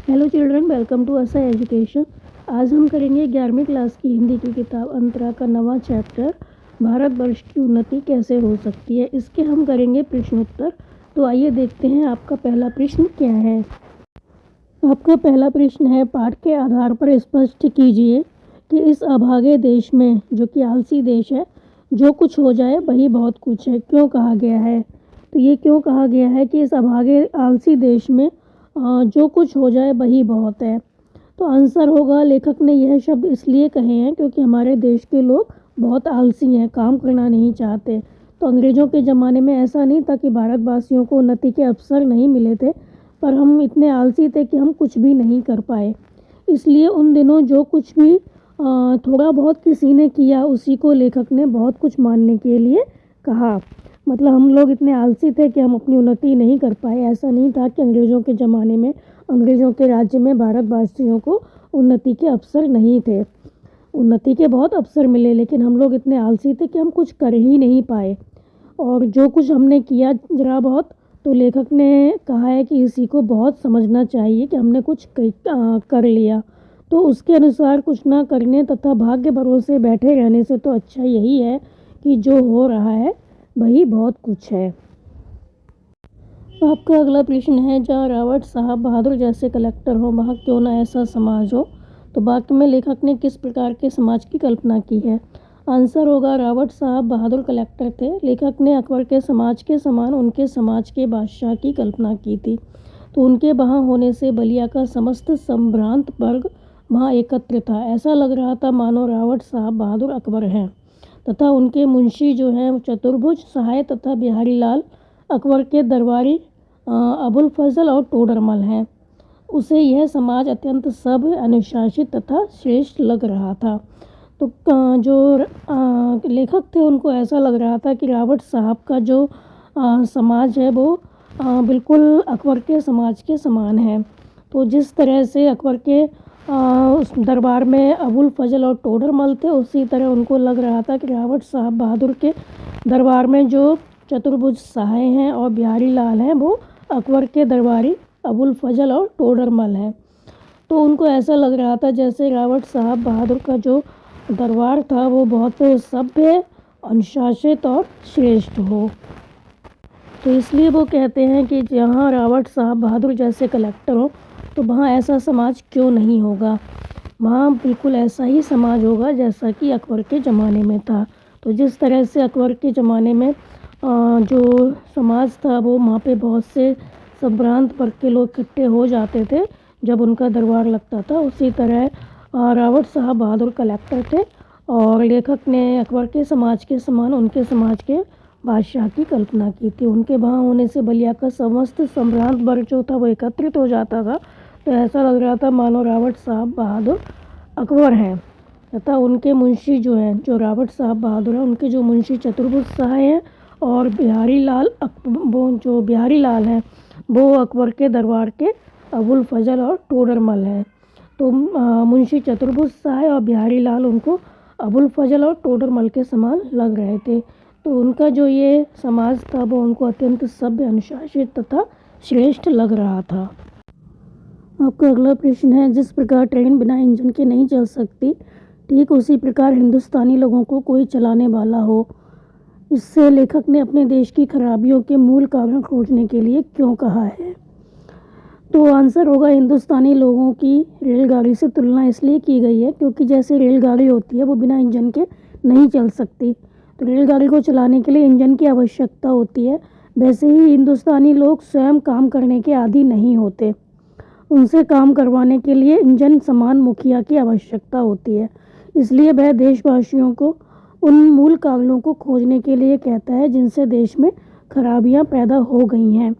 Hello children, welcome to असा education. आज हम करेंगे 11वीं क्लास की हिंदी की किताब अंतरा का नवा चैप्टर भारतवर्ष की उन्नति कैसे हो सकती है। इसके हम करेंगे प्रश्न उत्तर। तो आइए देखते हैं आपका पहला प्रश्न क्या है। आपका पहला प्रश्न है, पाठ के आधार पर स्पष्ट कीजिए कि इस अभागे देश में, जो कि आलसी देश है, जो कुछ हो जाए वही बहुत कुछ है, क्यों कहा गया है। तो ये क्यों कहा गया है कि इस अभागे आलसी देश में जो कुछ हो जाए वही बहुत है। तो आंसर होगा, लेखक ने यह शब्द इसलिए कहे हैं क्योंकि हमारे देश के लोग बहुत आलसी हैं, काम करना नहीं चाहते। तो अंग्रेज़ों के ज़माने में ऐसा नहीं था कि भारतवासियों को उन्नति के अवसर नहीं मिले थे, पर हम इतने आलसी थे कि हम कुछ भी नहीं कर पाए। इसलिए उन दिनों जो कुछ भी थोड़ा बहुत किसी ने किया, उसी को लेखक ने बहुत कुछ मानने के लिए कहा। मतलब हम लोग इतने आलसी थे कि हम अपनी उन्नति नहीं कर पाए। ऐसा नहीं था कि अंग्रेज़ों के ज़माने में, अंग्रेज़ों के राज्य में भारतवासियों को उन्नति के अवसर नहीं थे। उन्नति के बहुत अवसर मिले, लेकिन हम लोग इतने आलसी थे कि हम कुछ कर ही नहीं पाए। और जो कुछ हमने किया ज़रा बहुत, तो लेखक ने कहा है कि इसी को बहुत समझना चाहिए कि हमने कुछ कर लिया। तो उसके अनुसार कुछ ना करने तथा भाग्य भरोसे बैठे रहने से तो अच्छा यही है कि जो हो रहा है वही बहुत कुछ है। आपका अगला प्रश्न है, जहाँ रावत साहब बहादुर जैसे कलेक्टर हो, वहाँ क्यों ना ऐसा समाज हो। तो वाक्य में लेखक ने किस प्रकार के समाज की कल्पना की है। आंसर होगा, रावत साहब बहादुर कलेक्टर थे। लेखक ने अकबर के समाज के समान उनके समाज के बादशाह की कल्पना की थी। तो उनके वहाँ होने से बलिया का समस्त संभ्रांत वर्ग वहाँ एकत्र था। ऐसा लग रहा था मानो रावत साहब बहादुर अकबर हैं, तथा उनके मुंशी जो हैं चतुर्भुज, सहाय तथा बिहारी लाल अकबर के दरबारी अबुल फजल और टोडरमल हैं। उसे यह समाज अत्यंत सभ्य, अनुशासित तथा श्रेष्ठ लग रहा था। तो जो लेखक थे उनको ऐसा लग रहा था कि रावत साहब का जो समाज है वो बिल्कुल अकबर के समाज के समान है। तो जिस तरह से अकबर के उस दरबार में अबुल फजल और टोडरमल थे, उसी तरह उनको लग रहा था कि रावत साहब बहादुर के दरबार में जो चतुर्भुज सहाय हैं और बिहारी लाल हैं, वो अकबर के दरबारी अबुल फजल और टोडरमल हैं। तो उनको ऐसा लग रहा था जैसे रावत साहब बहादुर का जो दरबार था वो बहुत सभ्य, अनुशासित और श्रेष्ठ हो। तो इसलिए वो कहते हैं कि जहाँ रावत साहब बहादुर जैसे कलेक्टर हो, तो वहाँ ऐसा समाज क्यों नहीं होगा। वहाँ बिल्कुल ऐसा ही समाज होगा जैसा कि अकबर के ज़माने में था। तो जिस तरह से अकबर के ज़माने में जो समाज था वो वहाँ पे बहुत से संभ्रांत वर्ग के लोग इकट्ठे हो जाते थे जब उनका दरबार लगता था, उसी तरह रावत साहब बहादुर कलेक्टर थे। और लेखक ने अकबर के समाज के समान उनके समाज के बादशाह की कल्पना की थी। उनके वहाँ होने से बलिया का समस्त संभ्रांत वर्ग जो था वो एकत्रित हो जाता था। तो ऐसा लग रहा था मानो रावत साहब बहादुर अकबर हैं, तथा उनके मुंशी जो हैं, जो रावत साहब बहादुर हैं, उनके जो मुंशी चतुर्भुज सहाय हैं और बिहारी लाल वो जो बिहारी लाल हैं वो अकबर के दरबार के अबुल फजल और टोडरमल हैं। तो मुंशी चतुर्भुज सहाय और बिहारी लाल उनको अबुल फजल और टोडरमल के समान लग रहे थे। तो उनका जो ये समाज था वो उनको अत्यंत सभ्य, अनुशासित तथा श्रेष्ठ लग रहा था। आपका अगला प्रश्न है, जिस प्रकार ट्रेन बिना इंजन के नहीं चल सकती, ठीक उसी प्रकार हिंदुस्तानी लोगों को कोई चलाने वाला हो। इससे लेखक ने अपने देश की खराबियों के मूल कारण खोजने के लिए क्यों कहा है। तो आंसर होगा, हिंदुस्तानी लोगों की रेलगाड़ी से तुलना इसलिए की गई है क्योंकि जैसे रेलगाड़ी होती है वो बिना इंजन के नहीं चल सकती, तो रेलगाड़ी को चलाने के लिए इंजन की आवश्यकता होती है। वैसे ही हिंदुस्तानी लोग स्वयं काम करने के आदी नहीं होते, उनसे काम करवाने के लिए इंजन समान मुखिया की आवश्यकता होती है। इसलिए वह देशवासियों को उन मूल कारणों को खोजने के लिए कहता है जिनसे देश में खराबियां पैदा हो गई हैं।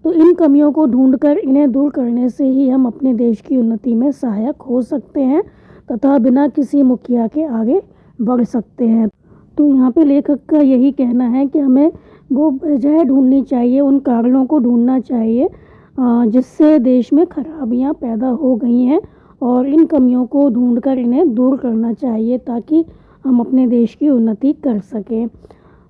तो इन कमियों को ढूंढकर इन्हें दूर करने से ही हम अपने देश की उन्नति में सहायक हो सकते हैं तथा बिना किसी मुखिया के आगे बढ़ सकते हैं। तो यहाँ पे लेखक का यही कहना है कि हमें वो वजह ढूंढनी चाहिए, उन कारणों को ढूंढना चाहिए जिससे देश में खराबियां पैदा हो गई हैं, और इन कमियों को ढूंढकर इन्हें दूर करना चाहिए ताकि हम अपने देश की उन्नति कर सकें।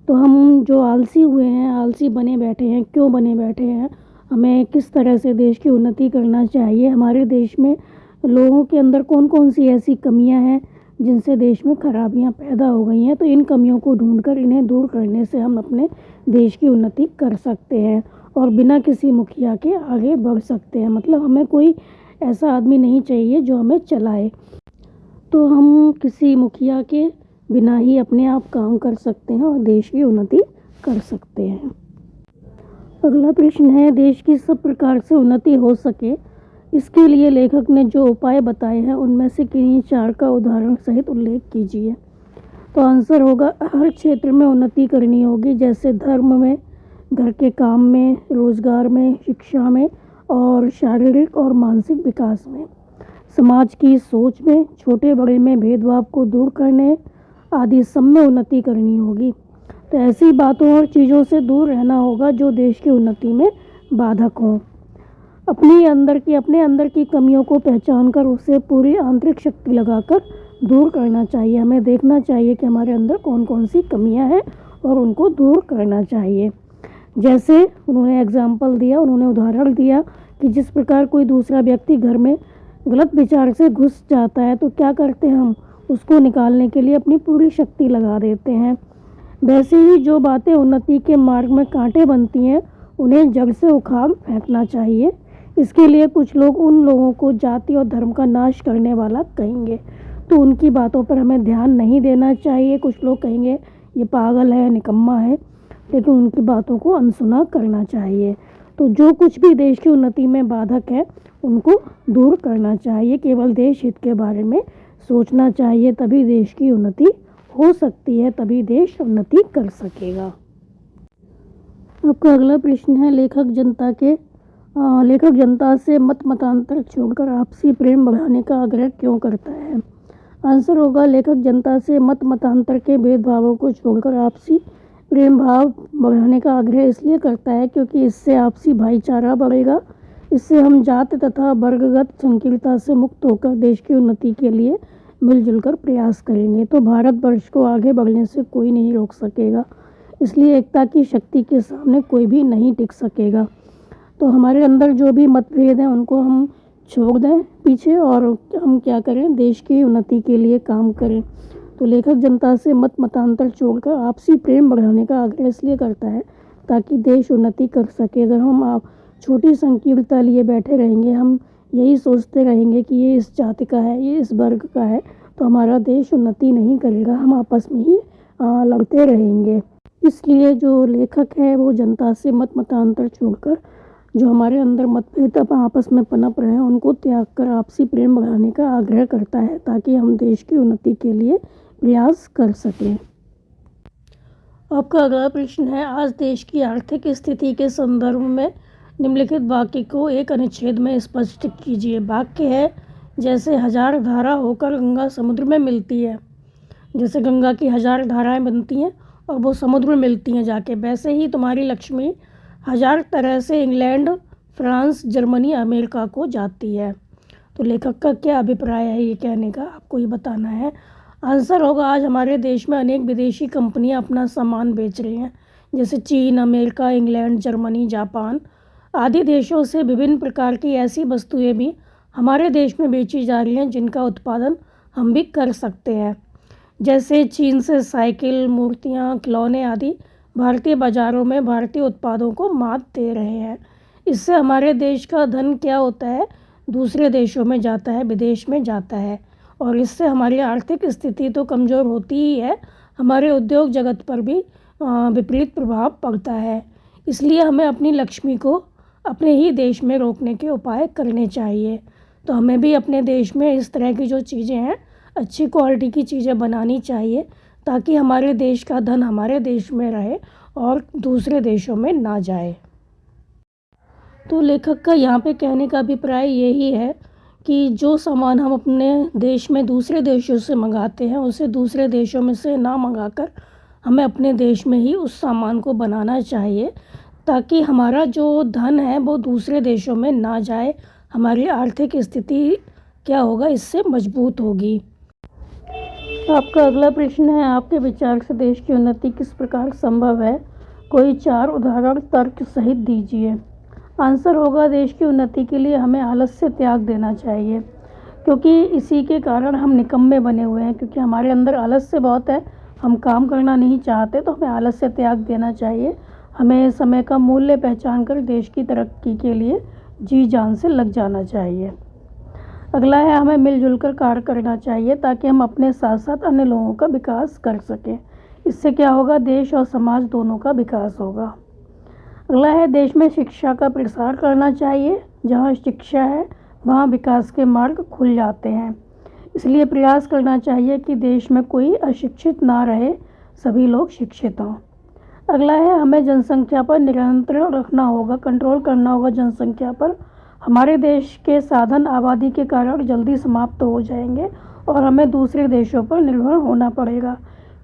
तो हम जो आलसी हुए हैं, आलसी बने बैठे हैं, क्यों बने बैठे हैं, हमें किस तरह से देश की उन्नति करना चाहिए, हमारे देश में लोगों के अंदर कौन कौन सी ऐसी कमियां हैं जिनसे देश में खराबियां पैदा हो गई हैं। तो इन कमियों को ढूंढकर इन्हें दूर करने से हम अपने देश की उन्नति कर सकते हैं और बिना किसी मुखिया के आगे बढ़ सकते हैं। मतलब हमें कोई ऐसा आदमी नहीं चाहिए जो हमें चलाए, तो हम किसी मुखिया के बिना ही अपने आप काम कर सकते हैं और देश की उन्नति कर सकते हैं। अगला प्रश्न है, देश की सब प्रकार से उन्नति हो सके इसके लिए लेखक ने जो उपाय बताए हैं उनमें से किन्हीं 4 का उदाहरण सहित उल्लेख कीजिए। तो आंसर होगा, हर क्षेत्र में उन्नति करनी होगी, जैसे धर्म में, घर के काम में, रोजगार में, शिक्षा में और शारीरिक और मानसिक विकास में, समाज की सोच में, छोटे बड़े में भेदभाव को दूर करने आदि सब में उन्नति करनी होगी। तो ऐसी बातों और चीज़ों से दूर रहना होगा जो देश की उन्नति में बाधक हों। अपने अंदर की कमियों को पहचान कर उसे पूरी आंतरिक शक्ति लगाकर दूर करना चाहिए। हमें देखना चाहिए कि हमारे अंदर कौन कौन सी कमियां हैं और उनको दूर करना चाहिए। जैसे उन्होंने एग्जाम्पल दिया, उन्होंने उदाहरण दिया कि जिस प्रकार कोई दूसरा व्यक्ति घर में गलत विचार से घुस जाता है तो क्या करते हैं, हम उसको निकालने के लिए अपनी पूरी शक्ति लगा देते हैं। वैसे ही जो बातें उन्नति के मार्ग में कांटे बनती हैं उन्हें जड़ से उखाड़ फेंकना चाहिए। इसके लिए कुछ लोग उन लोगों को जाति और धर्म का नाश करने वाला कहेंगे, तो उनकी बातों पर हमें ध्यान नहीं देना चाहिए। कुछ लोग कहेंगे ये पागल है, निकम्मा है, लेकिन उनकी बातों को अनसुना करना चाहिए। तो जो कुछ भी देश की उन्नति में बाधक है उनको दूर करना चाहिए। केवल देश हित के बारे में सोचना चाहिए, तभी देश की उन्नति हो सकती है, तभी देश उन्नति कर सकेगा। आपका अगला प्रश्न है, लेखक जनता से मतांतर छोड़कर आपसी प्रेम बढ़ाने का आग्रह क्यों करता है। आंसर होगा, लेखक जनता से मतांतर के भेदभावों को छोड़कर आपसी प्रेम भाव बढ़ाने का आग्रह इसलिए करता है क्योंकि इससे आपसी भाईचारा बढ़ेगा। इससे हम जाति तथा वर्गगत संकीर्णता से मुक्त होकर देश की उन्नति के लिए मिलजुल कर प्रयास करेंगे। तो भारतवर्ष को आगे बढ़ने से कोई नहीं रोक सकेगा, इसलिए एकता की शक्ति के सामने कोई भी नहीं टिक सकेगा। तो हमारे अंदर जो भी मतभेद हैं उनको हम छोड़ दें पीछे और हम क्या करें, देश की उन्नति के लिए काम करें। तो लेखक जनता से मतांतर छोड़कर आपसी प्रेम बढ़ाने का आग्रह इसलिए करता है ताकि देश उन्नति कर सके। अगर हम छोटी संकीर्णता लिए बैठे रहेंगे, हम यही सोचते रहेंगे कि ये इस जाति का है, ये इस वर्ग का है, तो हमारा देश उन्नति नहीं करेगा, हम आपस में ही लड़ते रहेंगे। इसलिए जो लेखक है वो जनता से मतांतर छोड़कर जो हमारे अंदर मतभेद आपस में पनप रहे हैं उनको त्याग कर आपसी प्रेम बढ़ाने का आग्रह करता है ताकि हम देश की उन्नति के लिए प्रयास कर सकें। आपका अगला प्रश्न है, आज देश की आर्थिक स्थिति के संदर्भ में निम्नलिखित वाक्य को एक अनुच्छेद में स्पष्ट कीजिए। वाक्य है, जैसे 1000 धारा होकर गंगा समुद्र में मिलती है, जैसे गंगा की 1000 धाराएं बनती हैं और वो समुद्र में मिलती हैं जाके, वैसे ही तुम्हारी लक्ष्मी 1000 तरह से इंग्लैंड, फ्रांस, जर्मनी, अमेरिका को जाती है। तो लेखक का क्या अभिप्राय है ये कहने का, आपको ये बताना है। आंसर होगा, आज हमारे देश में अनेक विदेशी कंपनियां अपना सामान बेच रही हैं, जैसे चीन, अमेरिका, इंग्लैंड, जर्मनी, जापान आदि देशों से विभिन्न प्रकार की ऐसी वस्तुएं भी हमारे देश में बेची जा रही हैं जिनका उत्पादन हम भी कर सकते हैं। जैसे चीन से साइकिल, मूर्तियाँ, खिलौने आदि भारतीय बाज़ारों में भारतीय उत्पादों को मात दे रहे हैं। इससे हमारे देश का धन क्या होता है, दूसरे देशों में जाता है, विदेश में जाता है, और इससे हमारी आर्थिक स्थिति तो कमज़ोर होती ही है, हमारे उद्योग जगत पर भी विपरीत प्रभाव पड़ता है। इसलिए हमें अपनी लक्ष्मी को अपने ही देश में रोकने के उपाय करने चाहिए। तो हमें भी अपने देश में इस तरह की जो चीज़ें हैं, अच्छी क्वालिटी की चीज़ें बनानी चाहिए ताकि हमारे देश का धन हमारे देश में रहे और दूसरे देशों में ना जाए। तो लेखक का यहाँ पे कहने का अभिप्राय यही है कि जो सामान हम अपने देश में दूसरे देशों से मंगाते हैं उसे दूसरे देशों में से ना मंगाकर हमें अपने देश में ही उस सामान को बनाना चाहिए ताकि हमारा जो धन है वो दूसरे देशों में ना जाए, हमारी आर्थिक स्थिति क्या होगा, इससे मजबूत होगी। आपका अगला प्रश्न है, आपके विचार से देश की उन्नति किस प्रकार संभव है, कोई 4 उदाहरण तर्क सहित दीजिए। आंसर होगा देश की उन्नति के लिए हमें आलस्य त्याग देना चाहिए, क्योंकि इसी के कारण हम निकम्मे बने हुए हैं, क्योंकि हमारे अंदर आलस्य बहुत है, हम काम करना नहीं चाहते, तो हमें आलस्य त्याग देना चाहिए। हमें समय का मूल्य पहचान कर देश की तरक्की के लिए जी जान से लग जाना चाहिए। अगला है, हमें मिलजुल कर कार्य करना चाहिए ताकि हम अपने साथ साथ अन्य लोगों का विकास कर सकें। इससे क्या होगा, देश और समाज दोनों का विकास होगा। अगला है, देश में शिक्षा का प्रसार करना चाहिए। जहाँ शिक्षा है वहाँ विकास के मार्ग खुल जाते हैं, इसलिए प्रयास करना चाहिए कि देश में कोई अशिक्षित ना रहे, सभी लोग शिक्षित हों। अगला है, हमें जनसंख्या पर नियंत्रण रखना होगा, कंट्रोल करना होगा जनसंख्या पर। हमारे देश के साधन आबादी के कारण जल्दी समाप्त हो जाएंगे और हमें दूसरे देशों पर निर्भर होना पड़ेगा,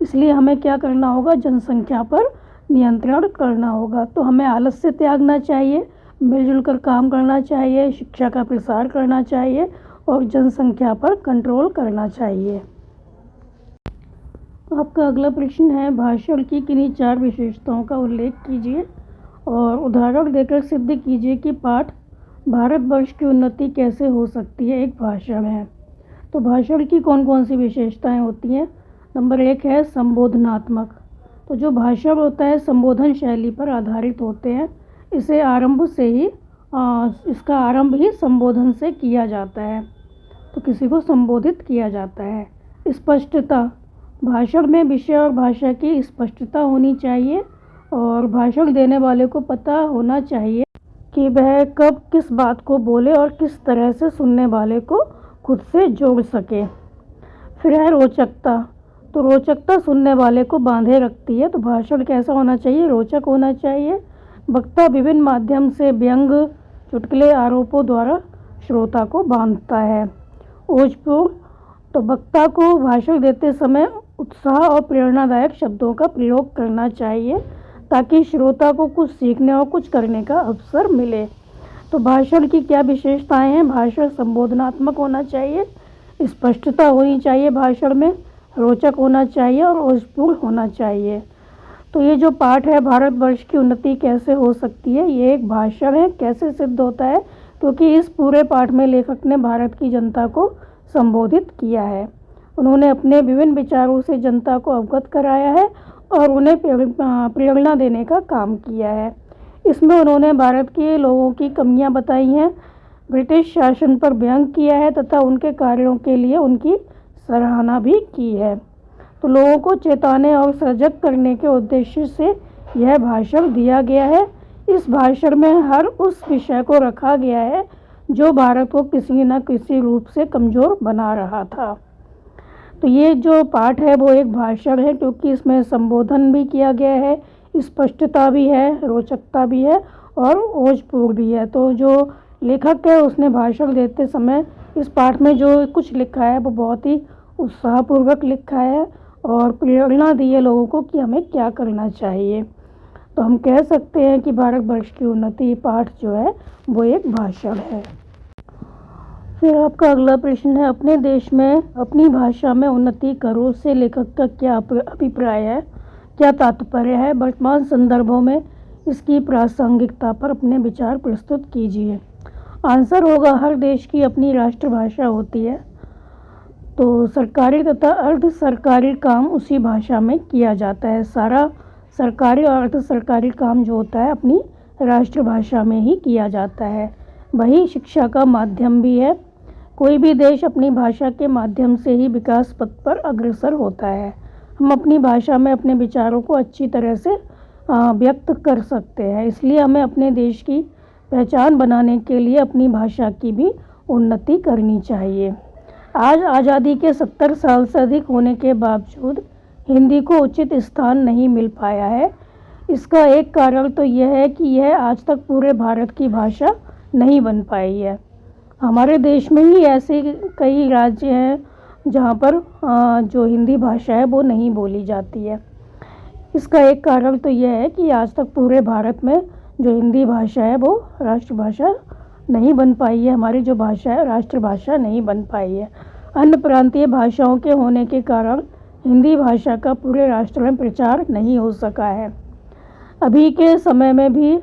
इसलिए हमें क्या करना होगा, जनसंख्या पर नियंत्रण करना होगा। तो हमें आलस्य त्यागना चाहिए, मिलजुल कर काम करना चाहिए, शिक्षा का प्रसार करना चाहिए और जनसंख्या पर कंट्रोल करना चाहिए। आपका अगला प्रश्न है, भाषण की किन्हीं 4 विशेषताओं का उल्लेख कीजिए और उदाहरण देकर सिद्ध कीजिए कि पाठ भारतवर्ष की उन्नति कैसे हो सकती है एक भाषण है। तो भाषण की कौन कौन सी विशेषताएं होती हैं। नंबर 1 है संबोधनात्मक। तो जो भाषण होता है संबोधन शैली पर आधारित होते हैं। इसका आरंभ ही संबोधन से किया जाता है, तो किसी को संबोधित किया जाता है। स्पष्टता, भाषण में विषय और भाषा की स्पष्टता होनी चाहिए और भाषण देने वाले को पता होना चाहिए कि वह कब किस बात को बोले और किस तरह से सुनने वाले को खुद से जोड़ सके। फिर है रोचकता। तो रोचकता सुनने वाले को बांधे रखती है। तो भाषण कैसा होना चाहिए, रोचक होना चाहिए। वक्ता विभिन्न माध्यम से व्यंग, चुटकुले, आरोपों द्वारा श्रोता को बांधता है। ओजपूर्ण, तो वक्ता को भाषण देते समय उत्साह और प्रेरणादायक शब्दों का प्रयोग करना चाहिए ताकि श्रोता को कुछ सीखने और कुछ करने का अवसर मिले। तो भाषण की क्या विशेषताएं हैं, भाषण संबोधनात्मक होना चाहिए, स्पष्टता होनी चाहिए भाषण में, रोचक होना चाहिए और ओजपूर्ण होना चाहिए। तो ये जो पाठ है भारतवर्ष की उन्नति कैसे हो सकती है, ये एक भाषण है। कैसे सिद्ध होता है, क्योंकि इस पूरे पाठ में लेखक ने भारत की जनता को संबोधित किया है। उन्होंने अपने विभिन्न विचारों से जनता को अवगत कराया है और उन्हें प्रेरणा देने का काम किया है। इसमें उन्होंने भारत के लोगों की कमियां बताई हैं, ब्रिटिश शासन पर व्यंग किया है तथा उनके कार्यों के लिए उनकी सराहना भी की है। तो लोगों को चेताने और सजग करने के उद्देश्य से यह भाषण दिया गया है। इस भाषण में हर उस विषय को रखा गया है जो भारत को किसी न किसी रूप से कमज़ोर बना रहा था। तो ये जो पाठ है वो एक भाषण है, क्योंकि इसमें संबोधन भी किया गया है, स्पष्टता भी है, रोचकता भी है और ओजपूर्ण भी है। तो जो लेखक है उसने भाषण देते समय इस पाठ में जो कुछ लिखा है वो बहुत ही उत्साहपूर्वक लिखा है और प्रेरणा दी है लोगों को कि हमें क्या करना चाहिए। तो हम कह सकते हैं कि भारतवर्ष की उन्नति पाठ जो है वो एक भाषण है। फिर आपका अगला प्रश्न है, अपने देश में अपनी भाषा में उन्नति करो से लेखक का क्या अभिप्राय है, क्या तात्पर्य है। वर्तमान संदर्भों में इसकी प्रासंगिकता पर अपने विचार प्रस्तुत कीजिए। आंसर होगा, हर देश की अपनी राष्ट्रभाषा होती है, तो सरकारी तथा अर्ध सरकारी काम उसी भाषा में किया जाता है। सारा सरकारी और अर्ध सरकारी काम जो होता है अपनी राष्ट्रभाषा में ही किया जाता है। वही शिक्षा का माध्यम भी है। कोई भी देश अपनी भाषा के माध्यम से ही विकास पथ पर अग्रसर होता है। हम अपनी भाषा में अपने विचारों को अच्छी तरह से व्यक्त कर सकते हैं, इसलिए हमें अपने देश की पहचान बनाने के लिए अपनी भाषा की भी उन्नति करनी चाहिए। आज आज़ादी के 70 साल से अधिक होने के बावजूद हिंदी को उचित स्थान नहीं मिल पाया है। इसका एक कारण तो यह है कि यह आज तक पूरे भारत की भाषा नहीं बन पाई है। हमारे देश में ही ऐसे कई राज्य हैं जहाँ पर जो हिंदी भाषा है वो नहीं बोली जाती है। इसका एक कारण तो यह है कि आज तक पूरे भारत में जो हिंदी भाषा है वो राष्ट्रभाषा नहीं बन पाई है। हमारी जो भाषा है राष्ट्रभाषा नहीं बन पाई है। अन्य प्रांतीय भाषाओं के होने के कारण हिंदी भाषा का पूरे राष्ट्र में प्रचार नहीं हो सका है। अभी के समय में भी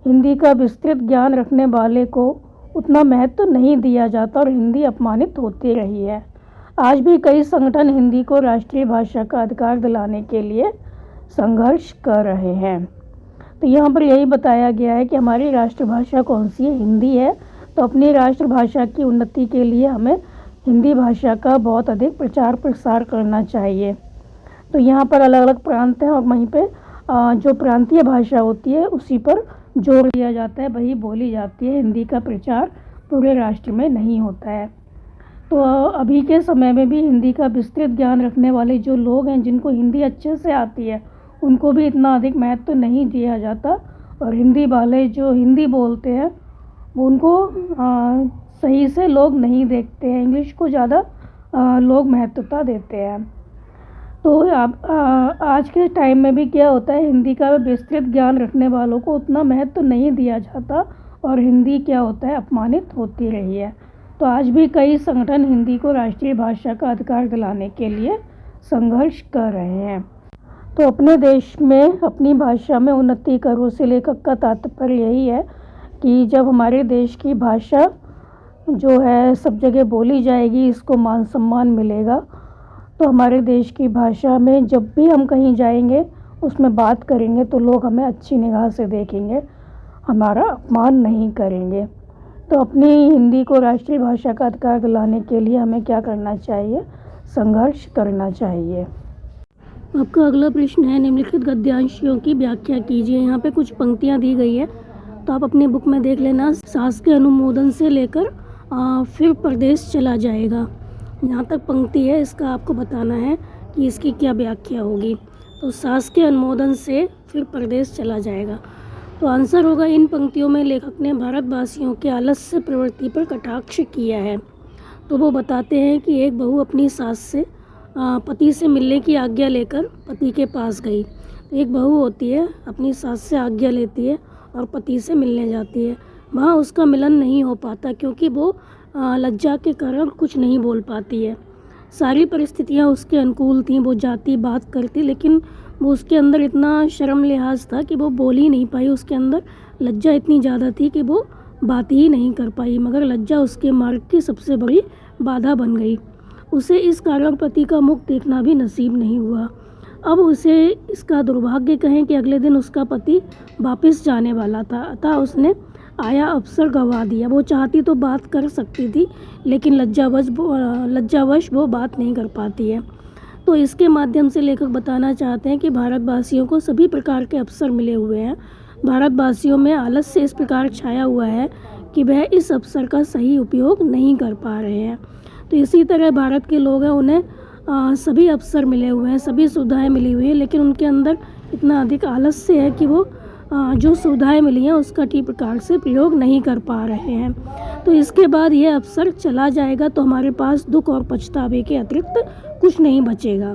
हिंदी का विस्तृत ज्ञान रखने वाले को उतना महत्व नहीं दिया जाता और हिंदी अपमानित होती रही है। आज भी कई संगठन हिंदी को राष्ट्रीय भाषा का अधिकार दिलाने के लिए संघर्ष कर रहे हैं। तो यहाँ पर यही बताया गया है कि हमारी राष्ट्रभाषा कौन सी है, हिंदी है। तो अपनी राष्ट्रभाषा की उन्नति के लिए हमें हिंदी भाषा का बहुत अधिक प्रचार प्रसार करना चाहिए। तो यहाँ पर अलग अलग प्रांत हैं और वहीं पे जो प्रांतीय भाषा होती है उसी पर जोर दिया जाता है, वही बोली जाती है। हिंदी का प्रचार पूरे राष्ट्र में नहीं होता है। तो अभी के समय में भी हिंदी का विस्तृत ज्ञान रखने वाले जो लोग हैं, जिनको हिंदी अच्छे से आती है, उनको भी इतना अधिक महत्व नहीं दिया जाता और हिंदी वाले जो हिंदी बोलते हैं उनको सही से लोग नहीं देखते हैं, इंग्लिश को ज़्यादा लोग महत्वता देते हैं। तो आज के टाइम में भी क्या होता है, हिंदी का विस्तृत ज्ञान रखने वालों को उतना महत्व नहीं दिया जाता और हिंदी क्या होता है, अपमानित होती रही है। तो आज भी कई संगठन हिंदी को राष्ट्रीय भाषा का अधिकार दिलाने के लिए संघर्ष कर रहे हैं। तो अपने देश में अपनी भाषा में उन्नति करो से लेखक का तात्पर्य यही है कि जब हमारे देश की भाषा जो है सब जगह बोली जाएगी, इसको मान सम्मान मिलेगा, तो हमारे देश की भाषा में जब भी हम कहीं जाएंगे उसमें बात करेंगे तो लोग हमें अच्छी निगाह से देखेंगे, हमारा अपमान नहीं करेंगे। तो अपनी हिंदी को राष्ट्रीय भाषा का अधिकार दिलाने के लिए हमें क्या करना चाहिए, संघर्ष करना चाहिए। आपका अगला प्रश्न है, निम्नलिखित गद्यांशों की व्याख्या कीजिए। यहाँ पे कुछ पंक्तियाँ दी गई है तो आप अपनी बुक में देख लेना। सास के अनुमोदन से लेकर फिर प्रदेश चला जाएगा, यहाँ तक पंक्ति है, इसका आपको बताना है कि इसकी क्या व्याख्या होगी। तो सास के अनुमोदन से फिर प्रदेश चला जाएगा। तो आंसर होगा, इन पंक्तियों में लेखक ने भारतवासियों के आलस्य प्रवृत्ति पर कटाक्ष किया है। तो वो बताते हैं कि एक बहू अपनी सास से पति से मिलने की आज्ञा लेकर पति के पास गई। तो एक बहू होती है, अपनी सास से आज्ञा लेती है और पति से मिलने जाती है। वहाँ उसका मिलन नहीं हो पाता क्योंकि वो लज्जा के कारण कुछ नहीं बोल पाती है। सारी परिस्थितियाँ उसके अनुकूल थीं, वो जाती, बात करती, लेकिन वो उसके अंदर इतना शर्म लिहाज था कि वो बोल ही नहीं पाई। उसके अंदर लज्जा इतनी ज़्यादा थी कि वो बात ही नहीं कर पाई, मगर लज्जा उसके मार्ग की सबसे बड़ी बाधा बन गई। उसे इस कारण पति का मुख देखना भी नसीब नहीं हुआ। अब उसे इसका दुर्भाग्य कहें कि अगले दिन उसका पति वापस जाने वाला था, अतः उसने आया अवसर गंवा दिया। वो चाहती तो बात कर सकती थी, लेकिन लज्जावश वो बात नहीं कर पाती है। तो इसके माध्यम से लेखक बताना चाहते हैं कि भारतवासियों को सभी प्रकार के अवसर मिले हुए हैं। भारतवासियों में आलस्य इस प्रकार छाया हुआ है कि वह इस अवसर का सही उपयोग नहीं कर पा रहे हैं। तो इसी तरह भारत के लोग हैं, उन्हें सभी अवसर मिले हुए हैं, सभी सुविधाएं मिली हुई हैं, लेकिन उनके अंदर इतना अधिक आलस्य है कि वो जो सुविधाएं मिली हैं उसका ठीक प्रकार से प्रयोग नहीं कर पा रहे हैं। तो इसके बाद ये अवसर चला जाएगा तो हमारे पास दुख और पछतावे के अतिरिक्त कुछ नहीं बचेगा।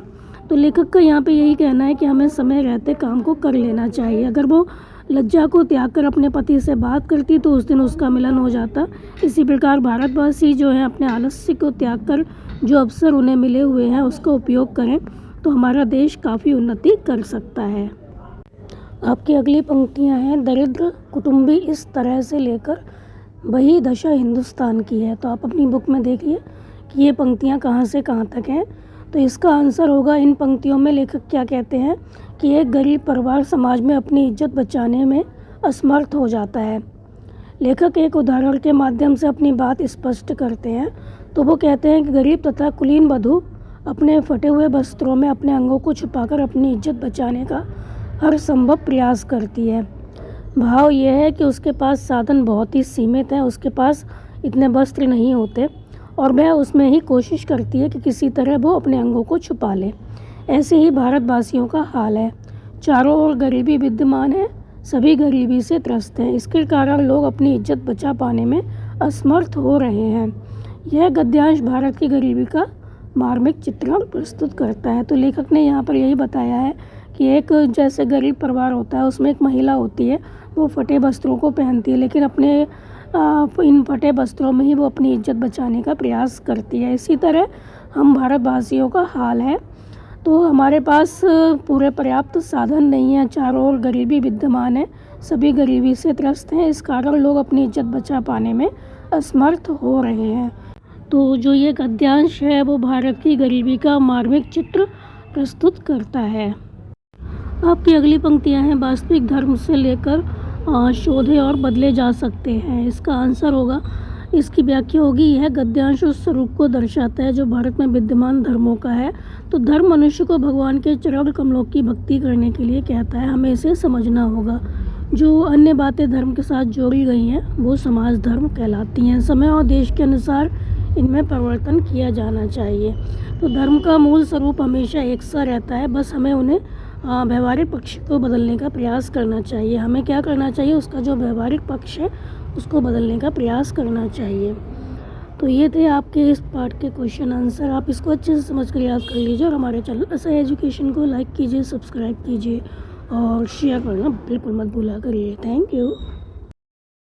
तो लेखक का यहाँ पे यही कहना है कि हमें समय रहते काम को कर लेना चाहिए। अगर वो लज्जा को त्याग कर अपने पति से बात करती तो उस दिन उसका मिलन हो जाता। इसी प्रकार भारतवासी जो है अपने आलस्य को त्याग कर जो अवसर उन्हें मिले हुए हैं उसका उपयोग करें तो हमारा देश काफ़ी उन्नति कर सकता है। आपकी अगली पंक्तियां हैं, दरिद्र कुटुंबी इस तरह से लेकर वही दशा हिंदुस्तान की है। तो आप अपनी बुक में देखिए कि ये पंक्तियां कहाँ से कहाँ तक हैं। तो इसका आंसर होगा, इन पंक्तियों में लेखक क्या कहते हैं कि एक गरीब परिवार समाज में अपनी इज्जत बचाने में असमर्थ हो जाता है। लेखक एक उदाहरण के माध्यम से अपनी बात स्पष्ट करते हैं। तो वो कहते हैं कि गरीब तथा कुलीन वधू अपने फटे हुए वस्त्रों में अपने अंगों को छुपाकर अपनी इज्जत बचाने का हर संभव प्रयास करती है। भाव यह है कि उसके पास साधन बहुत ही सीमित हैं, उसके पास इतने वस्त्र नहीं होते और वह उसमें ही कोशिश करती है कि किसी तरह वो अपने अंगों को छुपा ले। ऐसे ही भारतवासियों का हाल है, चारों ओर गरीबी विद्यमान है, सभी गरीबी से त्रस्त हैं। इसके कारण लोग अपनी इज्जत बचा पाने में असमर्थ हो रहे हैं। यह गद्यांश भारत की गरीबी का मार्मिक चित्रण प्रस्तुत करता है। तो लेखक ने यहाँ पर यही बताया है कि एक जैसे गरीब परिवार होता है उसमें एक महिला होती है, वो फटे वस्त्रों को पहनती है, लेकिन अपने इन फटे वस्त्रों में ही वो अपनी इज्जत बचाने का प्रयास करती है। इसी तरह हम भारतवासियों का हाल है। तो हमारे पास पूरे पर्याप्त साधन नहीं है, चारों ओर गरीबी विद्यमान है, सभी गरीबी से त्रस्त हैं। इस कारण लोग अपनी इज्जत बचा पाने में असमर्थ हो रहे हैं। तो जो ये गद्यांश है वो भारत की गरीबी का मार्मिक चित्र प्रस्तुत करता है। आपकी अगली पंक्तियां हैं, वास्तविक धर्म से लेकर शोधे और बदले जा सकते हैं। इसका आंसर होगा, इसकी व्याख्या होगी, यह गद्यांश उस स्वरूप को दर्शाता है जो भारत में विद्यमान धर्मों का है। तो धर्म मनुष्य को भगवान के चरण कमलों की भक्ति करने के लिए कहता है, हमें इसे समझना होगा। जो अन्य बातें धर्म के साथ जोड़ी गई हैं वो समाज धर्म कहलाती हैं। समय और देश के अनुसार इनमें परिवर्तन किया जाना चाहिए। तो धर्म का मूल स्वरूप हमेशा एक सा रहता है, बस हमें उन्हें व्यवहारिक पक्ष को बदलने का प्रयास करना चाहिए। हमें क्या करना चाहिए, उसका जो व्यवहारिक पक्ष है उसको बदलने का प्रयास करना चाहिए। तो ये थे आपके इस पार्ट के क्वेश्चन आंसर। आप इसको अच्छे से समझ कर याद कर लीजिए और हमारे चैनल ऐसा एजुकेशन को लाइक कीजिए, सब्सक्राइब कीजिए और शेयर करना बिल्कुल मत भूला करिए। Thank you.